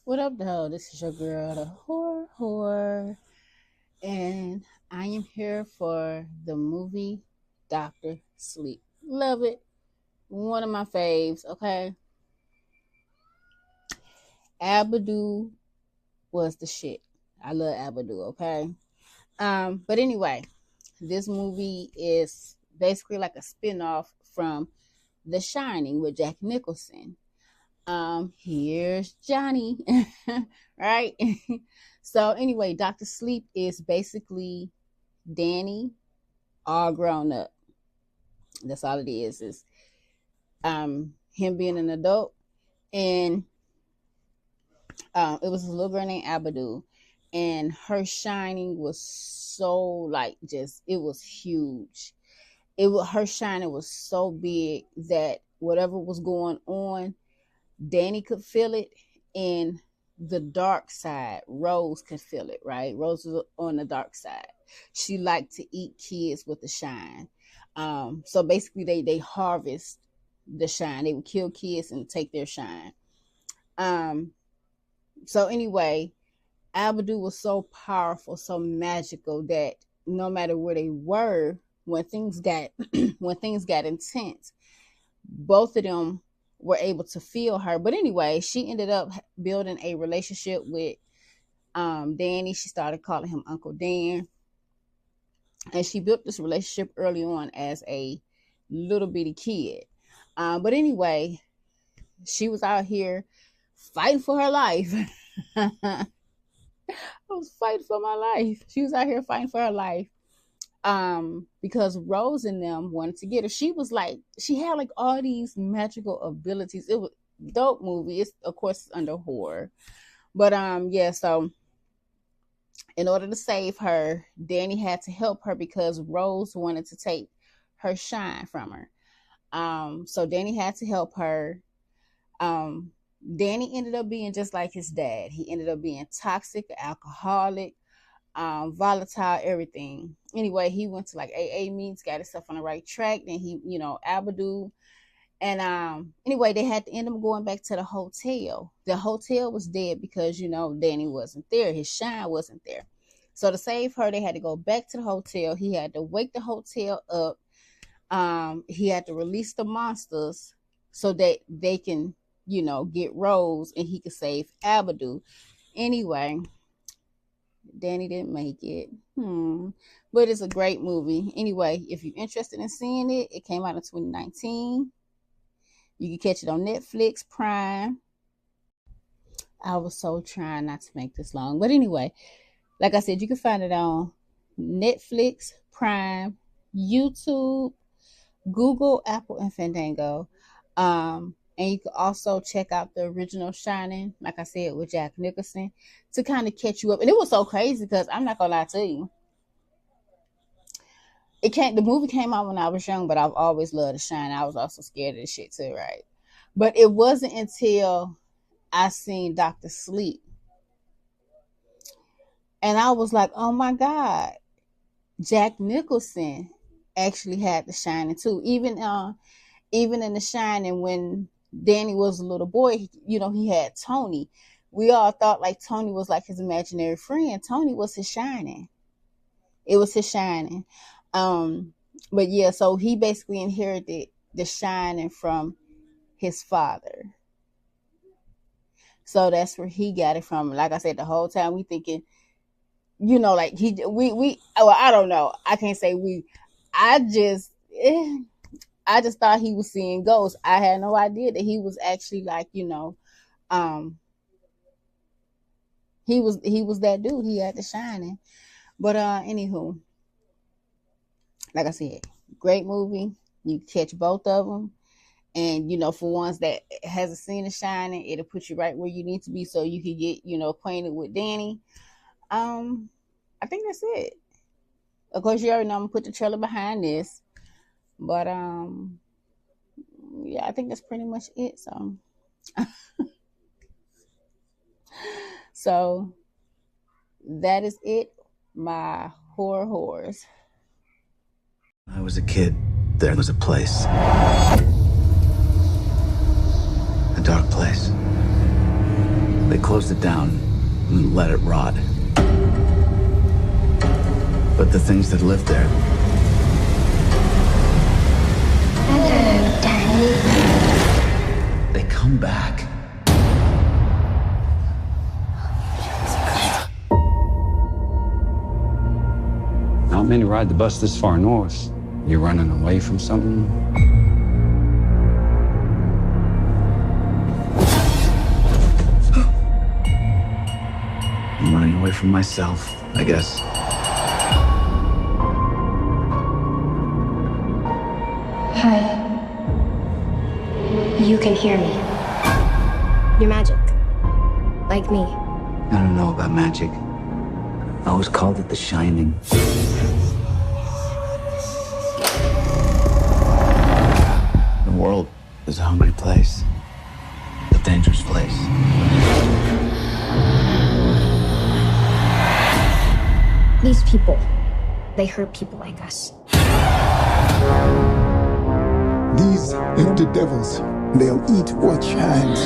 What up, though? This is your girl, the whore, and I am here for the movie Doctor Sleep. Love it. One of my faves. Okay, Abadu was the shit. I love Abadu. Okay. But anyway, this movie is basically like a spinoff from The Shining with Jack Nicholson. Here's Johnny. Right. So anyway, Dr. Sleep is basically Danny all grown up. That's all it is him being an adult. And it was a little girl named Abadu, and her shining was so like just it was huge. Her shining was so big that whatever was going on, Danny could feel it, and the dark side, Rose could feel it, right? Rose was on the dark side. She liked to eat kids with the shine. So basically they harvest the shine. They would kill kids and take their shine. Um, so anyway, Abadu was so powerful, so magical that no matter where they were, when things got when things got intense, both of them were able to feel her. But anyway, she ended up building a relationship with Danny. She started calling him Uncle Dan. And she built this relationship early on as a little bitty kid. But anyway, she was out here fighting for her life. I was fighting for my life. She was out here fighting for her life. Because Rose and them wanted to get her. She was like, she had like all these magical abilities. It was a dope movie. It's of course under horror. But yeah, so in order to save her, Danny had to help her because Rose wanted to take her shine from her. So Danny had to help her. Danny ended up being just like his dad. He ended up being toxic, alcoholic, volatile, everything. Anyway, he went to like AA meetings, got himself on the right track. Then he, Abadu. And anyway, they had to end up going back to the hotel. The hotel was dead because, Danny wasn't there. His shine wasn't there. So to save her, they had to go back to the hotel. He had to wake the hotel up. He had to release the monsters so that they can, get Rose and he could save Abadu. Anyway, Danny didn't make it. But it's a great movie. Anyway, if you're interested in seeing it, it came out in 2019. You can catch it on Netflix, Prime. I was so trying not to make this long. But anyway, like I said, you can find it on Netflix, Prime, YouTube, Google, Apple, and Fandango. And you can also check out the original Shining, like I said, with Jack Nicholson, to kind of catch you up. And it was so crazy because I'm not gonna lie to you. The movie came out when I was young, but I've always loved The Shining. I was also scared of the shit too, right? But it wasn't until I seen Doctor Sleep, and I was like, oh my God, Jack Nicholson actually had The Shining too. Even in The Shining, when Danny was a little boy, he had Tony. We all thought like Tony was like his imaginary friend. Tony was his shining. It was his shining. But yeah, so he basically inherited the shining from his father. So that's where he got it from. Like I said, the whole time we thinking, like I don't know. I can't say we. I just thought he was seeing ghosts. I had no idea that he was actually like, he was that dude. He had the shining. But anywho, like I said, great movie. You catch both of them. And, for ones that hasn't seen The Shining, it'll put you right where you need to be so you can get, acquainted with Danny. I think that's it. Of course, you already know I'm going to put the trailer behind this. But, yeah, I think that's pretty much it. So that is it. My horrors. When I was a kid, there was a place. A dark place. They closed it down and let it rot. But the things that lived there, Hello, Danny. they come back. Not many ride the bus this far north. You're running away from something? I'm running away from myself, I guess. Hi. You can hear me. You're magic. Like me. I don't know about magic. I always called it the Shining. The world is a hungry place. A dangerous place. These people, they hurt people like us. These empty devils, they'll eat what shines.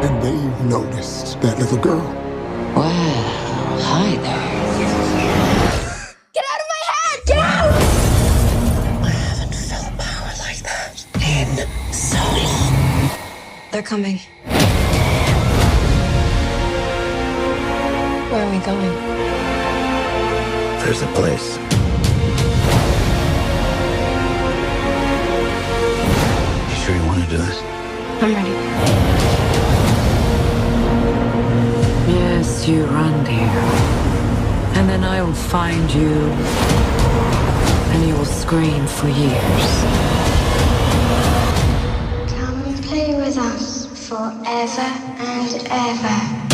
And they've noticed that little girl. Well, hi there. Get out of my head! Get out! I haven't felt power like that in so long. They're coming. Where are we going? There's a place. You sure you want to do this? I'm ready. Yes, you run, dear. And then I will find you, and you will scream for years. Come and play with us forever and ever.